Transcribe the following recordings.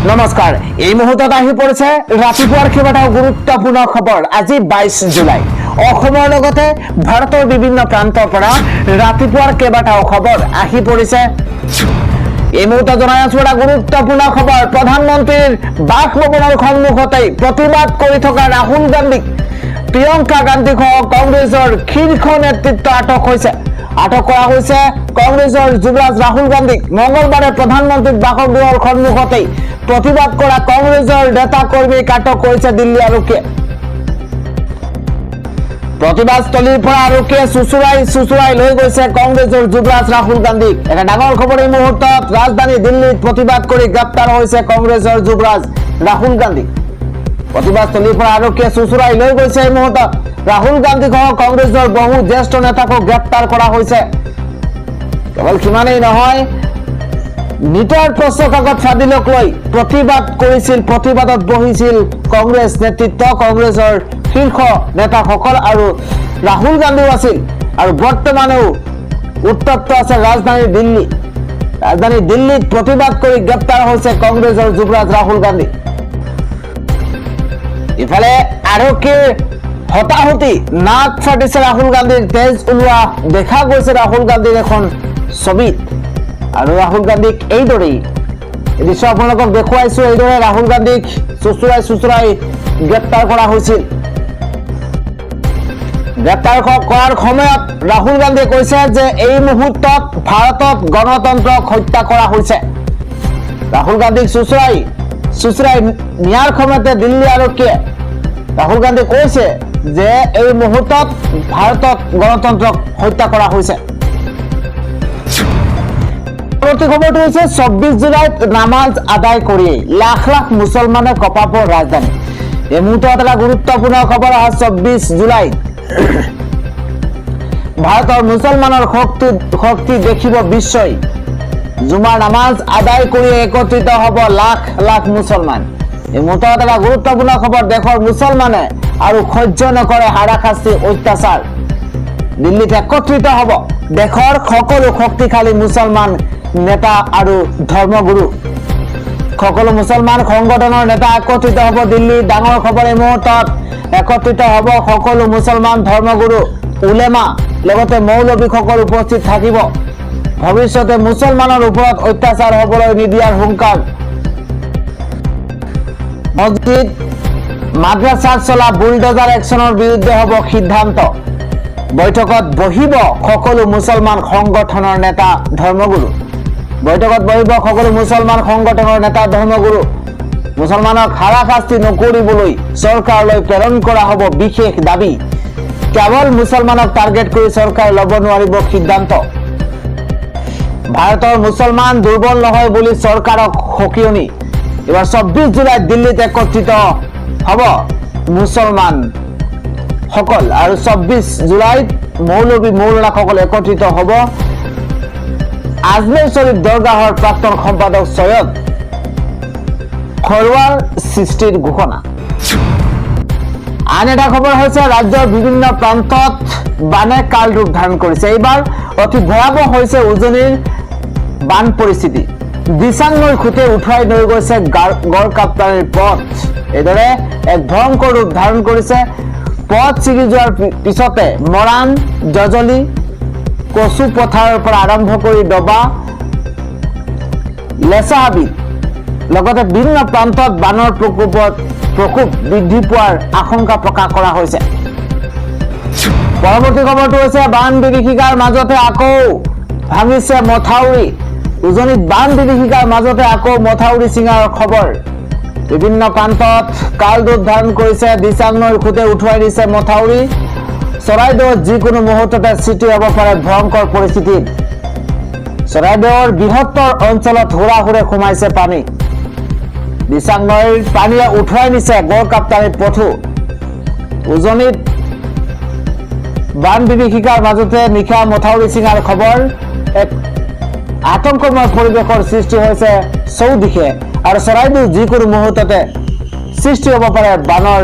নমস্কাৰ এই মুহূৰ্তত আহি পৰিছে ৰাতিপুৱাৰ কেইবাটাও গুৰুত্বপূৰ্ণ খবৰ। আজি 22 জুলাই অসমৰ লগতে ভাৰতৰ বিভিন্ন প্ৰান্তৰ পৰা ৰাতিপুৱাৰ কেইবাটাও খবৰ আহি পৰিছে। এই মুহূৰ্তত জনাই আছো এটা গুৰুত্বপূৰ্ণ খবৰ। প্ৰধানমন্ত্ৰীৰ বাসভৱনৰ সন্মুখতেই প্ৰতিবাদ কৰি থকা ৰাহুল গান্ধীক প্ৰিয়ংকা গান্ধী সহ কংগ্ৰেছৰ শীৰ্ষ নেতৃত্ব আটক হৈছে। আটক কৰা হৈছে কংগ্ৰেছৰ যুৱৰাজ ৰাহুল গান্ধীক। মঙলবাৰে প্ৰধানমন্ত্ৰীৰ বাসগৃহৰ সন্মুখতেই প্ৰতিবাদ কৰা কংগ্ৰেছৰ নেতা কৰ্মীক আটক কৰিছে দিল্লী আৰক্ষীয়ে। প্ৰতিবাদস্থলীৰ পৰা আৰক্ষীয়ে চুচুৰাই লৈ গৈছে কংগ্ৰেছৰ যুৱৰাজ ৰাহুল গান্ধীক। এটা ডাঙৰ খবৰ এই মুহূৰ্তত। ৰাজধানী দিল্লীত প্ৰতিবাদ কৰি গ্ৰেপ্তাৰ হৈছে কংগ্ৰেছৰ যুৱৰাজ ৰাহুল গান্ধী। প্ৰতিবাদস্থলীৰ পৰা আৰক্ষীয়ে চুচুৰাই লৈ গৈছে এই মুহূৰ্তত ৰাহুল গান্ধী সহ কংগ্ৰেছৰ বহু জ্যেষ্ঠ নেতাকো গ্ৰেপ্তাৰ কৰা হৈছে। কেৱল সিমানেই নহয়, নিটৰ প্ৰশ্ন কাকত ফাদিলক লৈ প্ৰতিবাদ কৰিছিল, প্ৰতিবাদত বহিছিল কংগ্ৰেছ নেতৃত্ব, কংগ্ৰেছৰ শীৰ্ষ নেতাসকল আৰু ৰাহুল গান্ধীও আছিল। আৰু বৰ্তমানেও উত্তপ্ত আছে ৰাজধানী দিল্লী। ৰাজধানী দিল্লীত প্ৰতিবাদ কৰি গ্ৰেপ্তাৰ হৈছে কংগ্ৰেছৰ যুৱৰাজ ৰাহুল গান্ধী। ইফালে আৰক্ষীৰ হতাহতি, নাক ফাটিছে ৰাহুল গান্ধীৰ, তেজ ওলোৱা দেখা গৈছে ৰাহুল গান্ধীৰ এখন ছবিত। আৰু ৰাহুল গান্ধীক এইদৰেই দৃশ্য আপোনালোকক দেখুৱাইছো, এইদৰে ৰাহুল গান্ধীক চুচুৰাই গ্ৰেপ্তাৰ কৰা হৈছিল। গ্ৰেপ্তাৰ কৰাৰ সময়ত ৰাহুল গান্ধীয়ে কৈছে যে এই মুহূৰ্তত ভাৰতত গণতন্ত্ৰক হত্যা কৰা হৈছে। ৰাহুল গান্ধীক চুচুৰাই নিয়াৰ সময়তে দিল্লী আৰক্ষীয়ে ৰাহুল গান্ধী কৈছে যে এই মুহূৰ্তত ভাৰতত গণতন্ত্ৰক হত্যা কৰা হৈছে। পৰৱৰ্তী খবৰটো হৈছে 24 জুলাইত নামাজ আদায় কৰি লাখ লাখ মুছলমানে কঁপাব ৰাজধানী। এই মুহূৰ্তত এটা গুৰুত্বপূৰ্ণ খবৰ। 24 জুলাইত ভাৰতৰ মুছলমানৰ শক্তি দেখিব বিশ্বই। জুমাৰ নামাজ আদায় কৰি একত্ৰিত হব লাখ লাখ মুছলমান। এই মুহূৰ্তত এটা গুৰুত্বপূৰ্ণ খবৰ। দেশৰ মুছলমানে আৰু সহ্য নকৰে হাৰাশাস্তি, অত্যাচাৰ। দিল্লীত একত্ৰিত হব দেশৰ সকলো শক্তিশালী মুছলমান নেতা আৰু ধৰ্মগুৰু। সকলো মুছলমান সংগঠনৰ নেতা একত্ৰিত হব দিল্লীত। ডাঙৰ খবৰ এই মুহূৰ্তত। একত্ৰিত হব সকলো মুছলমান ধৰ্মগুৰু, উলেমা, লগতে মৌলবীসকল উপস্থিত থাকিব। ভৱিষ্যতে মুছলমানৰ ওপৰত অত্যাচাৰ হবলৈ নিদিয়াৰ হুংকাৰ। মছজিদ, মাদ্ৰাছাত চলা বুলডোজাৰ একশ্যনৰ বিৰুদ্ধে হব সিদ্ধান্ত। বৈঠকত বহিব সকলো মুছলমান সংগঠনৰ নেতা, ধৰ্মগুৰু। বৈঠকত বহিব সকলো মুছলমান সংগঠনৰ নেতা, ধৰ্মগুৰু। মুছলমানক হাৰাশাস্তি নকৰিবলৈ চৰকাৰলৈ প্ৰেৰণ কৰা হব বিশেষ দাবী। কেৱল মুছলমানক টাৰ্গেট কৰি চৰকাৰে ল'ব নোৱাৰিব সিদ্ধান্ত। ভাৰতৰ মুছলমান দুৰ্বল নহয় বুলি চৰকাৰক সকিয়নি। এবাৰ 24 জুলাইত দিল্লীত একত্ৰিত হব মুছলমান সকল। আৰু 24 জুলাইত মৌলানাসকল একত্ৰিত হব। আজমেৰ শ্বৰীফ দৰগাহৰ প্ৰাক্তন সম্পাদক সৈয়দ খৰৱাৰ সৃষ্টিৰ ঘোষণা। আন এটা খবৰ হৈছে ৰাজ্যৰ বিভিন্ন প্ৰান্তত বানে কাল ৰূপ ধাৰণ কৰিছে। এইবাৰ অতি ভয়াৱহ হৈছে উজনিৰ বান পৰিস্থিতি। দিচাং নৈৰ খুঁটে উঠুৱাই লৈ গৈছে গড়কাপ্তানিৰ পথ। এইদৰে এক ভয়ংকৰ ৰূপ ধাৰণ কৰিছে। পথ ছিগি যোৱাৰ পিছতে মৰাণ, জজলি, কচু পথাৰৰ পৰা আৰম্ভ কৰি ডবা, লেচাহাবিত লগতে বিভিন্ন প্ৰান্তত বানৰ প্ৰকোপ বৃদ্ধি পোৱাৰ আশংকা প্ৰকাশ কৰা হৈছে। পৰৱৰ্তী খবৰটো হৈছে বান বিভীষিকাৰ মাজতে আকৌ ভাঙিছে মথাউৰি। উজনিত বান বিভীষিকাৰ মাজতে আকৌ মথাউৰি ছিঙাৰ খবৰ। বিভিন্ন প্ৰান্তত কাল ৰূপ ধাৰণ কৰিছে। দিচাং নৈৰ খুঁটে উঠুৱাই দিছে মথাউৰি। চৰাইদেউত যিকোনো মুহূৰ্ততে সৃষ্টি হ'ব পাৰে ভয়ংকৰ পৰিস্থিতিত। চৰাইদেউৰ বৃহত্তৰ অঞ্চলত হুৰাহুৰে সোমাইছে পানী। দিচাং নৈৰ পানীয়ে উঠুৱাই নিছে গড়কাপ্তানিৰ পথো। উজনিত বান বিভীষিকাৰ মাজতে নিশা মথাউৰি ছিঙাৰ খবৰ। এক আতংকময় পৰিৱেশৰ সৃষ্টি হৈছে চৌদিশে। আৰু চৰাইদেউ যিকোনো মুহূৰ্ততে সৃষ্টি হ'ব পাৰে বানৰ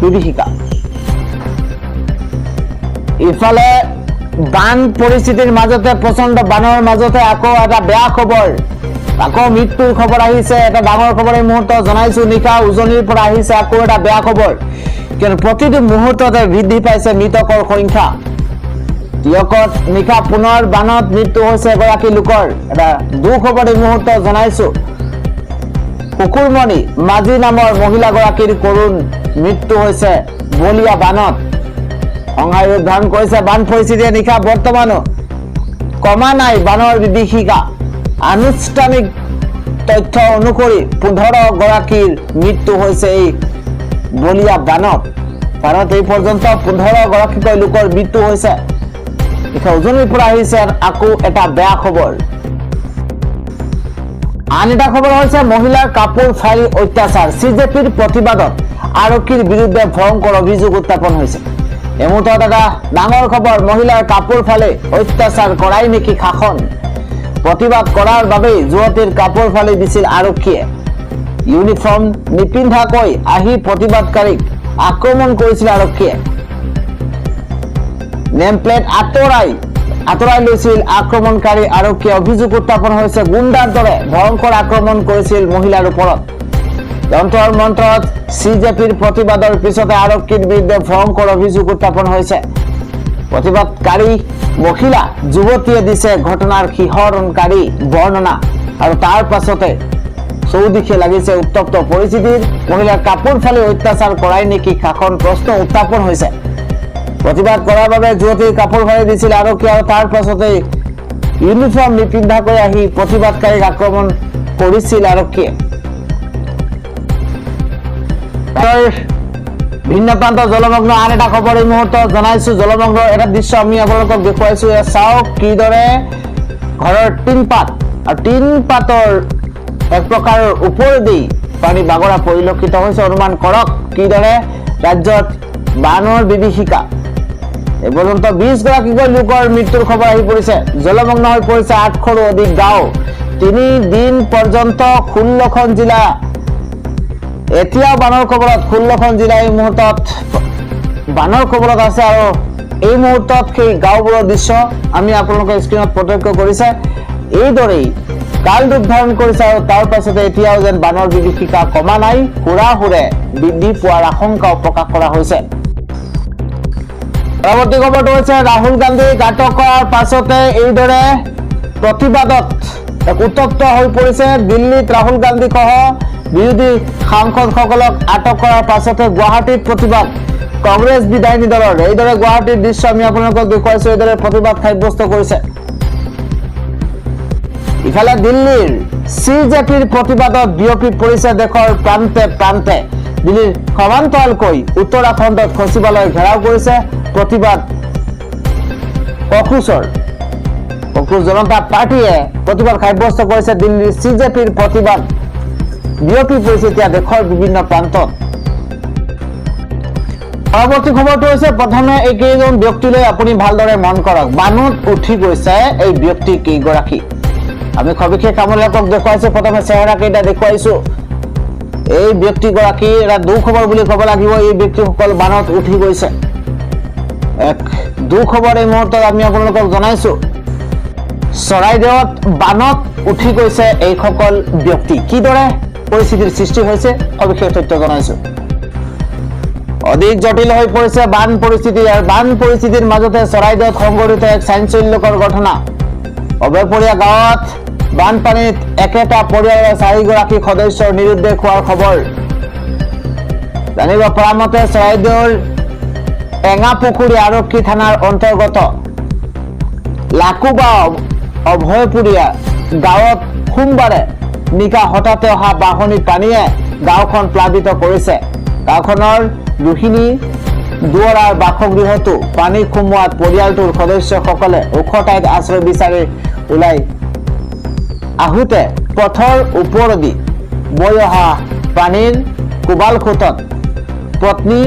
বিভীষিকা। ইফালে বান পৰিস্থিতিৰ মাজতে, প্ৰচণ্ড বানৰ মাজতে আকৌ এটা বেয়া খবৰ। আকৌ মৃত্যুৰ খবৰ আহিছে এটা ডাঙৰ খবৰ এই মুহূৰ্তত জনাইছো নিশা উজনিৰ পৰা আহিছে আকৌ এটা বেয়া খবৰ কিয়নো প্ৰতিটো মুহূৰ্ততে বৃদ্ধি পাইছে মৃতকৰ সংখ্যা টিয়কত নিশা পুনৰ বানত মৃত্যু হৈছে এগৰাকী লোকৰ এটা দুখবৰ এই মুহূৰ্তত জনাইছো কুকুৰমণি মাঝি নামৰ মহিলাগৰাকীৰ কৰুণ মৃত্যু হৈছে বলিয়া বানত সংহাই উদ্ধাৰণ কৰিছে বান পৰিস্থিতিয়ে নিশা বৰ্তমানো কমা নাই বানৰ বিভীষিকা আনুষ্ঠানিক তথ্য অনুসৰি 15 গৰাকীৰ মৃত্যু হৈছে এই বলিয়া বানত ভাৰত এই পৰ্যন্ত 15 গৰাকীকৈ লোকৰ মৃত্যু হৈছে উজনিৰ পৰা আহিছে আকৌ এটা বেয়া খবৰ আন এটা খবৰ হৈছে মহিলাৰ কাপোৰ ফালি অত্যাচাৰ সিজেপিৰ প্ৰতিবাদত আৰক্ষীৰ বিৰুদ্ধে ভয়ংকৰ অভিযোগ উত্থাপন হৈছে এই মুহূৰ্তত এটা ডাঙৰ খবৰ মহিলাৰ কাপোৰ ফালি অত্যাচাৰ কৰাই নেকি শাসন প্ৰতিবাদ কৰাৰ বাবে যুৱতীৰ কাপোৰ ফালি দিছিল আৰক্ষীয়ে ইউনিফৰ্ম নিপিন্ধাকৈ আহি প্ৰতিবাদকাৰীক আক্ৰমণ কৰিছিল আৰক্ষীয়ে নেম প্লেট আঁতৰাই লৈছিল আক্ৰমণকাৰী আৰক্ষীয়ে অভিযোগ উত্থাপন হৈছে গুণ্ডাৰ দৰে ভয়ংকৰ আক্ৰমণ কৰিছিল মহিলাৰ ওপৰত যন্ত্ৰৰ মন্ত্ৰত সিজেপিৰ প্ৰতিবাদৰ পিছতে আৰক্ষীৰ বিৰুদ্ধে ভয়ংকৰ অভিযোগ উত্থাপন হৈছে প্ৰতিবাদকাৰী মহিলা যুৱতীয়ে দিছে ঘটনাৰ শিহৰণকাৰী বৰ্ণনা আৰু তাৰ পাছতে চৌদিশে লাগিছে উত্তপ্ত পৰিস্থিতিৰ মহিলাৰ কাপোৰ ফালি অত্যাচাৰ কৰাই নেকি শাসন প্ৰশ্ন উত্থাপন হৈছে প্ৰতিবাদ কৰাৰ বাবে যুৱতীৰ কাপোৰ ফালি দিছিল আৰক্ষী আৰু তাৰ পাছতে ইউনিফৰ্ম নিপিন্ধাকৈ আহি প্ৰতিবাদকাৰীক আক্ৰমণ কৰিছিল আৰক্ষীয়ে ভিন্ন প্ৰান্ত জলমগ্ন আন এটা খবৰ এই মুহূৰ্তত জনাইছো জলমগ্ন এটা দৃশ্য আমি আপোনালোকক দেখুৱাইছো চাওক কিদৰে ঘৰৰ টিনপাত আৰু টিনপাতৰ এক প্ৰকাৰৰ ওপৰেদি পানী বাগৰা পৰিলক্ষিত হৈছে অনুমান কৰক কিদৰে ৰাজ্যত বানৰ বিভীষিকা এই পৰ্যন্ত 20 গৰাকীকৈ লোকৰ মৃত্যুৰ খবৰ আহি পৰিছে জলমগ্ন হৈ পৰিছে 800ৰো অধিক গাঁও 3 দিন পৰ্যন্ত 16খন জিলা এতিয়া বানৰ খবৰত 16খন জিলা এই মুহূৰ্তত বানৰ খবৰত আছে আৰু এই মুহূৰ্তত সেই গাঁওবোৰৰ দৃশ্য আমি আপোনালোকৰ স্ক্ৰীনত প্ৰত্যক্ষ কৰিছে এইদৰেই কাল উদ্ধাৰণ কৰিছে আৰু তাৰ পাছতে এতিয়াও যেন বানৰ বিভীষিকা কমা নাই হুৰে বৃদ্ধি পোৱাৰ আশংকাও প্ৰকাশ কৰা হৈছে পৰৱৰ্তী খবৰটো হৈছে ৰাহুল গান্ধীক আটক কৰাৰ পাছতে এইদৰে প্ৰতিবাদত উত্তপ্ত হৈ পৰিছে দিল্লীত ৰাহুল গান্ধী সহ বিৰোধী সাংসদসকলক আটক কৰাৰ পাছতে গুৱাহাটীত প্ৰতিবাদ কংগ্ৰেছ বিধায়িনী দলৰ এইদৰে গুৱাহাটীৰ দৃশ্য আমি আপোনালোকক দেখুৱাইছো এইদৰে প্ৰতিবাদ সাব্যস্ত কৰিছে ইফালে দিল্লীৰ সিজেপিৰ প্ৰতিবাদত বিয়পি পৰিছে দেশৰ প্ৰান্তে প্ৰান্তে দিল্লীৰ সমান্তৰালকৈ উত্তৰাখণ্ডত সচিবালয় ঘেৰাও কৰিছে প্ৰতিবাদ কক্ৰোচ জনতা পাৰ্টিয়ে প্ৰতিবাদ সাব্যস্ত কৰিছে দিল্লীৰ সিজেপিৰ প্ৰতিবাদ বিয়পি পৰিছে এতিয়া দেশৰ বিভিন্ন প্ৰান্তত পৰৱৰ্তী খবৰটো হৈছে প্ৰথমে এই কেইজন ব্যক্তিলৈ আপুনি ভালদৰে মন কৰক বানত উঠি গৈছে এই ব্যক্তি কেইগৰাকী আমি সবিশেষ আপোনালোকক দেখুৱাইছো প্ৰথমে চেহেৰা কেইটা দেখুৱাইছো এই ব্যক্তিগৰাকী এটা দুখবৰ বুলি ক'ব লাগিব এই ব্যক্তিসকল বানত উঠি গৈছে এক দুখবৰ এই মুহূৰ্তত আমি আপোনালোকক জনাইছো চৰাইদেউত বানত উঠি গৈছে এইসকল ব্যক্তি কিদৰে পৰিস্থিতিৰ সৃষ্টি হৈছে সবিশেষ তথ্য জনাইছো অধিক জটিল হৈ পৰিছে বান পৰিস্থিতি আৰু বান পৰিস্থিতিৰ মাজতে চৰাইদেউত সংঘটিত এক চাঞ্চল্যকৰ ঘটনা অবেপৰীয়া গাঁৱত বানপানীত একেটা পৰিয়ালৰ 4 গৰাকী সদস্যৰ নিৰুদ্দেশ হোৱাৰ খবৰ জানিব পৰা মতে চৰাইদেউৰ এঙাপুখুৰী আৰক্ষী থানাৰ অন্তৰ্গত লাকুবা অভয়পুৰীয়া গাঁৱত সোমবাৰে নিশা হঠাতে অহা বাঢ়নী পানীয়ে গাঁওখন প্লাবিত কৰিছে গাঁওখনৰ ৰোহিণী দুৱৰাৰ বাসগৃহতো পানী সোমোৱাত পৰিয়ালটোৰ সদস্যসকলে ওখ ঠাইত আশ্ৰয় বিচাৰি ওলাই আহোঁতে পথৰ ওপৰেদি বৈ অহা পানীৰ কোবাল খোঁটত পত্নী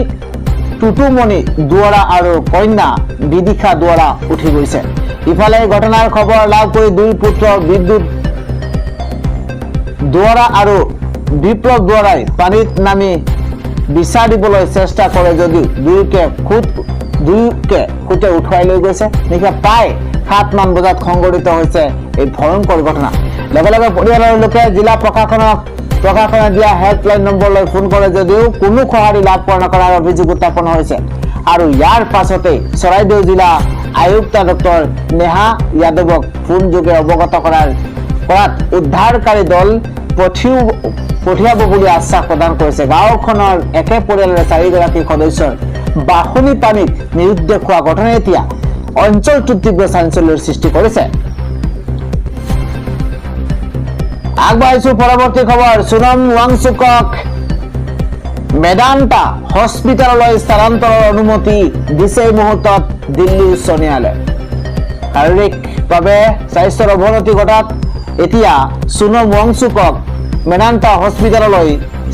টুটুমণি দুৱৰা আৰু কন্যা বিদিশা দুৱৰা উঠি গৈছে ইফালে ঘটনাৰ খবৰ লাভ কৰি 2 পুত্ৰ বিদ্যুৎ দুৱৰা আৰু বিপ্লৱ দুৱৰাই পানীত নামি বিচাৰিবলৈ চেষ্টা কৰে যদিও দুয়োকে খুঁটে উঠুৱাই লৈ গৈছে নিশা প্ৰায় 7মান বজাত সংঘটিত হৈছে এই ভয়ংকৰ ঘটনা। লগে লগে পৰিয়ালৰ লোকে জিলা প্ৰশাসনে দিয়া হেল্পলাইন নম্বৰলৈ ফোন কৰে যদিও কোনো সঁহাৰি লাভ নকৰাৰ অভিযোগ উত্থাপন হৈছে। আৰু ইয়াৰ পাছতেই চৰাইদেউ জিলা আয়ুক্ত ডক্টৰ নেহা যাদৱক ফোন যোগে অৱগত কৰাত উদ্ধাৰকাৰী দল পঠিয়াব বুলি আশ্বাস প্ৰদান কৰিছে। গাঁওখনৰ একে পৰিয়ালৰে 4গৰাকী সদস্যৰ বাসনি পানীত নিৰুদ্দেশ হোৱা ঘটনাই এতিয়া অঞ্চলটোত তীব্ৰ চাঞ্চল্যৰ সৃষ্টি কৰিছে। আগবাঢ়িছো পৰৱৰ্তী খবৰ। সোনম ৱাংচুকক মেদান্তা হস্পিটেললৈ স্থানান্তৰৰ অনুমতি দিছে এই মুহূৰ্তত দিল্লী উচ্চ ন্যায়ালয়ে। শাৰীৰিকভাৱে স্বাস্থ্যৰ অৱনতি ঘটাত এতিয়া সোনম ৱাংচুকক মেদান্তা হস্পিটেললৈ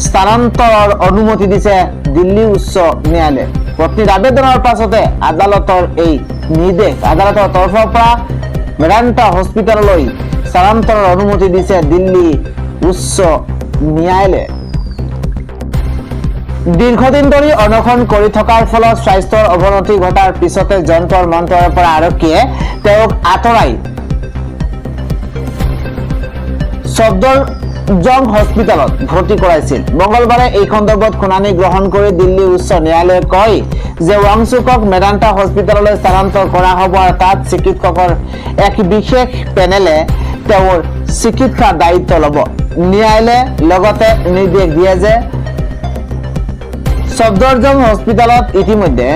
স্থানান্তৰৰ অনুমতি দিছে দিল্লী উচ্চ ন্যায়ালয়ে। পত্নীৰ আবেদনৰ পাছতে আদালতৰ এই নিৰ্দেশ। আদালতৰ তৰফৰ পৰা মেদান্তা হস্পিটেললৈ স্থানান্তৰৰ অনুমতি দিছে দিল্লী উচ্চ ন্যায়ালয়ে। দীৰ্ঘদিন ধৰি অনশন কৰি থকাৰ ফলত স্বাস্থ্যৰ অৱনতি ঘটাৰ পিছতে যন্ত্ৰৰ মন্ত্ৰৰ পৰা আৰক্ষীয়ে তেওঁক আঁতৰাই সফদৰজং হস্পিটেলত ভৰ্তি কৰাইছিল। মঙলবাৰে এই সন্দৰ্ভত শুনানি গ্ৰহণ কৰি দিল্লী উচ্চ ন্যায়ালয়ে কয় যে ৱাংচুকক মেদান্তা হস্পিটেললৈ স্থানান্তৰ কৰা হ'ব আৰু তাত চিকিৎসকৰ এক বিশেষ পেনেলে তেওঁৰ চিকিৎসাৰ দায়িত্ব ল'ব। ন্যায়ালয়ে লগতে নিৰ্দেশ দিয়ে যে সফদৰজং হস্পিটেলত ইতিমধ্যে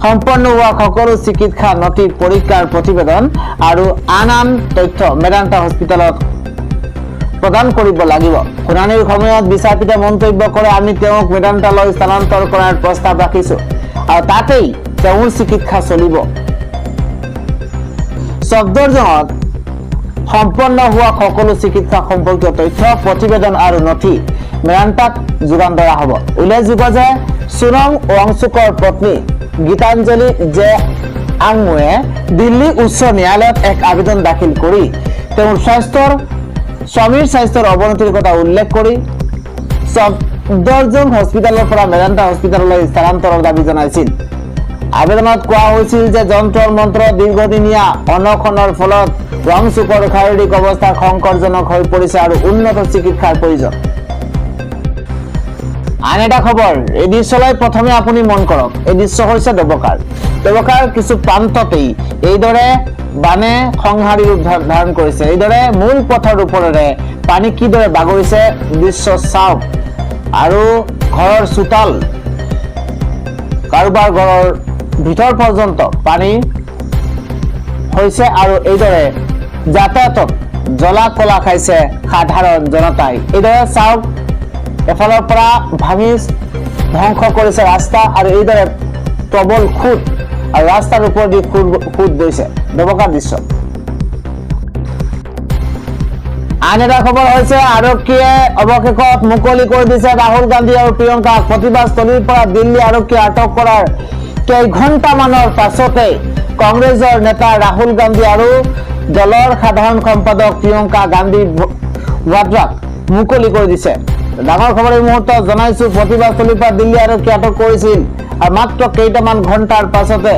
সম্পন্ন হোৱা সকলো চিকিৎসা নথি পৰীক্ষাৰ প্ৰতিবেদন আৰু আন তথ্য মেদান্তা হস্পিটেলত প্ৰদান কৰিব লাগিব। শুনানিৰ সময়ত বিচাৰপীঠে মন্তব্য কৰে, আমি তেওঁক মেদান্তালৈ স্থানান্তৰ কৰাৰ প্ৰস্তাৱ ৰাখিছো আৰু তাতেই তেওঁৰ চিকিৎসা চলিব। সফদৰজঙত সম্পন্ন হোৱা সকলো চিকিৎসা সম্পৰ্কীয় তথ্য প্ৰতিবেদন আৰু নথি মেদান্তাক যোগান ধৰা হ'ব। উল্লেখযোগ্য যে সোনম ৱাংচুকৰ পত্নী গীতাঞ্জলি জে আংমুৱে দিল্লী উচ্চ ন্যায়ালয়ত এক আবেদন দাখিল কৰি তেওঁৰ স্বামীৰ স্বাস্থ্যৰ অৱনতিৰ কথা উল্লেখ কৰি সফদৰজং হস্পিটেলৰ পৰা মেদান্তা হস্পিটেললৈ স্থানান্তৰৰ দাবী জনাইছিল। আবেদনত কোৱা হৈছিল যে যন্ত্ৰৰ মন্ত্ৰ দীৰ্ঘদিনীয়া অনশনৰ ফলত ৱাংচুকৰ শাৰীৰিক অৱস্থা সংকটজনক হৈ পৰিছে আৰু উন্নত চিকিৎসাৰ প্ৰয়োজন। আন এটা খবৰ, এই দৃশ্যলৈ প্ৰথমে আপুনি মন কৰক। এই দৃশ্য হৈছে ডবকাৰ কিছু প্ৰান্ততেই এইদৰে বানে সংহাৰী ৰূপ ধাৰণ কৰিছে। এইদৰে মূল পথৰ ওপৰেৰে পানী কিদৰে বাগৰিছে দৃশ্য চাওক। আৰু ঘৰৰ চোতাল, কাৰোবাৰ ঘৰৰ ভিতৰ পৰ্যন্ত পানী হৈছে আৰু এইদৰে যাতায়াতত জ্বলা কলা খাইছে সাধাৰণ জনতাই। এইদৰে চাওক, এফালৰ পৰা ভাঙি ধ্বংস কৰিছে ৰাস্তা আৰু এইদৰে প্ৰবল খুঁত আৰু ৰাস্তাৰ ওপৰেদি খুঁত বৈছে। ডবকাৰ দৃশ্য। আন এটা খবৰ হৈছে আৰক্ষীয়ে অৱশেষত মুকলি কৰি দিছে ৰাহুল গান্ধী আৰু প্ৰিয়ংকাক। প্ৰতিবাদস্থলীৰ পৰা দিল্লী আৰক্ষীয়ে আটক কৰাৰ কেইঘণ্টামানৰ পাছতে কংগ্ৰেছৰ নেতা ৰাহুল গান্ধী আৰু দলৰ সাধাৰণ সম্পাদক প্ৰিয়ংকা গান্ধী ৱাদ্ৰাক মুকলি কৰি দিছে। ডাঙৰ খবৰ এই মুহূৰ্তত জনাইছো। প্ৰতিবাদস্থলীৰ পৰা দিল্লী আৰক্ষীয়ে আটক কৰিছিল আৰু মাত্ৰ কেইটামান ঘণ্টাৰ পাছতে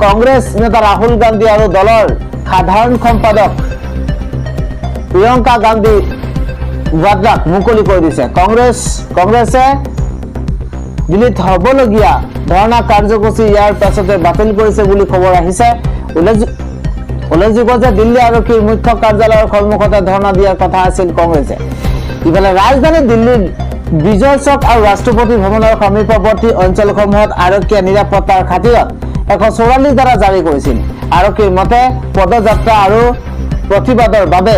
কংগ্ৰেছ নেতা ৰাহুল গান্ধী আৰু দলৰ সাধাৰণ সম্পাদক প্ৰিয়ংকা গান্ধী ৱাদ্ৰাক মুকলি কৰি দিছে। কংগ্ৰেছে দিল্লীত হ'বলগীয়া ধৰ্ণা কাৰ্যসূচী ইয়াৰ পাছতে বাতিল কৰিছে বুলি খবৰ আহিছে। উল্লেখযোগ্য যে দিল্লী আৰক্ষীৰ মুখ্য কাৰ্যালয়ৰ সন্মুখতে ধৰ্ণা দিয়াৰ কথা আছিল কংগ্ৰেছে। ইফালে ৰাজধানী দিল্লীৰ বিজয় চক আৰু ৰাষ্ট্ৰপতি ভৱনৰ সমীপৱৰ্তী অঞ্চলসমূহত আৰক্ষীয়ে নিৰাপত্তাৰ খাতিৰত 144 ধাৰা জাৰি কৰিছিল। আৰক্ষীৰ মতে পদযাত্ৰা আৰু প্ৰতিবাদৰ বাবে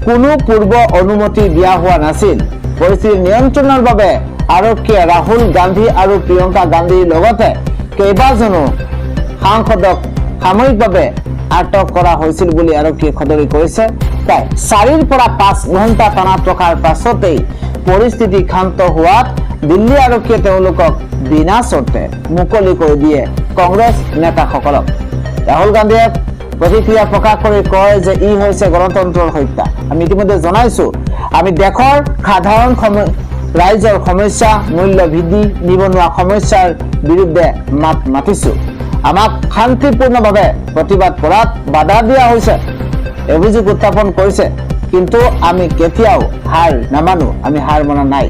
কোনো পূৰ্ব অনুমতি দিয়া হোৱা নাছিল। পৰিস্থিতি নিয়ন্ত্ৰণৰ বাবে আৰক্ষীয়ে ৰাহুল গান্ধী আৰু প্ৰিয়ংকা গান্ধীৰ লগতে কেইবাজনো সাংসদক সাময়িকভাৱে আটক কৰা হৈছিল বুলি আৰক্ষীয়ে সদৰি কৰিছে। প্ৰায় 4 পৰা 5 ঘণ্টা টানাত ৰখাৰ পাছতেই পৰিস্থিতি শান্ত হোৱাত দিল্লী আৰক্ষীয়ে তেওঁলোকক বিনা চৰ্তে মুকলি কৰি দিয়ে কংগ্ৰেছ নেতাসকলক। ৰাহুল গান্ধীয়ে প্ৰতিক্ৰিয়া প্ৰকাশ কৰি কয় যে ই হৈছে গণতন্ত্ৰৰ হত্যা। আমি ইতিমধ্যে জনাইছো, আমি দেশৰ সাধাৰণ ৰাইজৰ সমস্যা, মূল্য বৃদ্ধি, নিবনুৱা সমস্যাৰ বিৰুদ্ধে মাত মাতিছো আমাক শান্তিপূৰ্ণভাৱে প্ৰতিবাদ কৰাত বাধা দিয়া হৈছে অভিযোগ উত্থাপন কৰিছে কিন্তু আমি কেতিয়াও হাৰ নামানো আমি হাৰ মনা নাই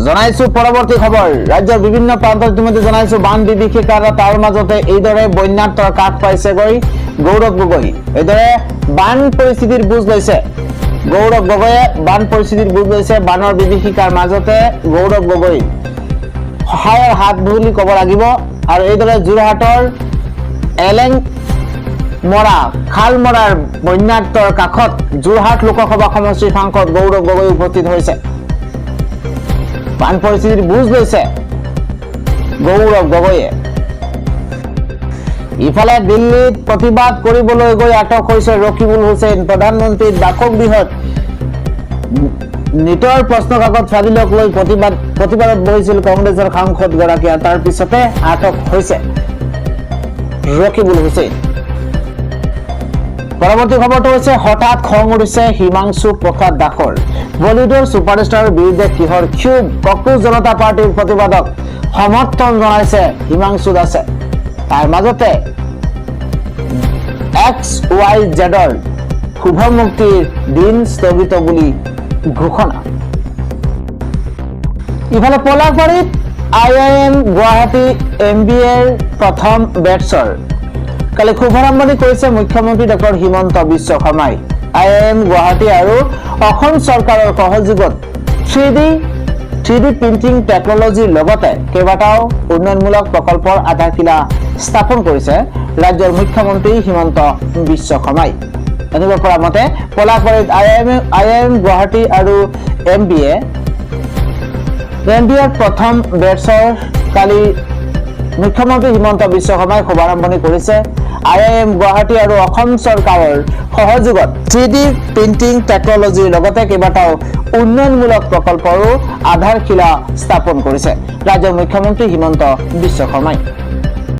জনাইছো পৰৱৰ্তী খবৰ ৰাজ্যৰ বিভিন্ন প্ৰান্তত ইতিমধ্যে জনাইছো বান বিভীষিকাৰ তাৰ মাজতে এইদৰে বন্যাত্মৰ কাষ পাইছেগৈ গৌৰৱ গগৈ এইদৰে বান পৰিস্থিতিৰ বুজ লৈছে গৌৰৱ গগৈয়ে বান পৰিস্থিতিৰ বুজ লৈছে বানৰ বিভীষিকাৰ মাজতে গৌৰৱ গগৈ সহায়ৰ হাত বুলি ক'ব লাগিব আৰু এইদৰে যোৰহাটৰ এলেং মৰা খালমৰাৰ বন্যাত্মৰ কাষত যোৰহাট লোকসভা সমষ্টিৰ সাংসদ গৌৰৱ গগৈ উপস্থিত হৈছে বান পৰিস্থিতিৰ বুজ লৈছে গৌৰৱ গগৈয়ে ইফালে দিল্লীত প্ৰতিবাদ কৰিবলৈ গৈ আটক হৈছে ৰকিবুল হুছেইন প্ৰধানমন্ত্ৰীৰ বাসগৃহত নিটৰ প্ৰশ্ন কাকত ফাদিলক লৈ প্ৰতিবাদত বহিছিল কংগ্ৰেছৰ সাংসদ গৰাকীয়ে তাৰ পিছতে আটক হৈছে ৰকিবুল হুছেইন পৰৱৰ্তী খবৰটো হৈছে হঠাৎ খং উঠিছে হিমাংশু প্ৰসাদ দাসৰ বলিউডৰ ছুপাৰষ্টাৰৰ বিৰুদ্ধে কিহৰ ক্ষোভ কক্ৰোচ জনতা পাৰ্টিৰ প্ৰতিবাদক সমৰ্থন জনাইছে হিমাংশু দাসে তাৰ মাজতে XYZৰ শুভ মুক্তিৰ দিন স্থগিত বুলি ঘোষণা ইফালে পলাশবাৰীত IIM গুৱাহাটী MBAৰ প্ৰথম বেটছৰ কালি শুভাৰম্ভণি কৰিছে মুখ্যমন্ত্ৰী ডক্টৰ হিমন্ত বিশ্ব শৰ্মাই IIM গুৱাহাটী আৰু অসম চৰকাৰৰ সহযোগত 3D প্ৰিণ্টিং টেকনলজিৰ লগতে কেইবাটাও উন্নয়নমূলক প্ৰকল্পৰ আধাৰশিলা স্থাপন কৰিছে ৰাজ্যৰ মুখ্যমন্ত্ৰী হিমন্ত বিশ্ব শৰ্মাই জানিব পৰা মতে পলাশবাৰীত IIM গুৱাহাটী আৰু MBAৰ প্ৰথম বেটছৰ কালি মুখ্যমন্ত্ৰী হিমন্ত বিশ্ব শৰ্মাই শুভাৰম্ভণি কৰিছে IIM গুৱাহাটী আৰু অসম চৰকাৰৰ সহযোগত 3D প্ৰিণ্টিং টেকনলজিৰ লগতে কেইবাটাও উন্নয়নমূলক প্ৰকল্পৰো আধাৰশিলা স্থাপন কৰিছে ৰাজ্যৰ মুখ্যমন্ত্ৰী হিমন্ত বিশ্ব শৰ্মাই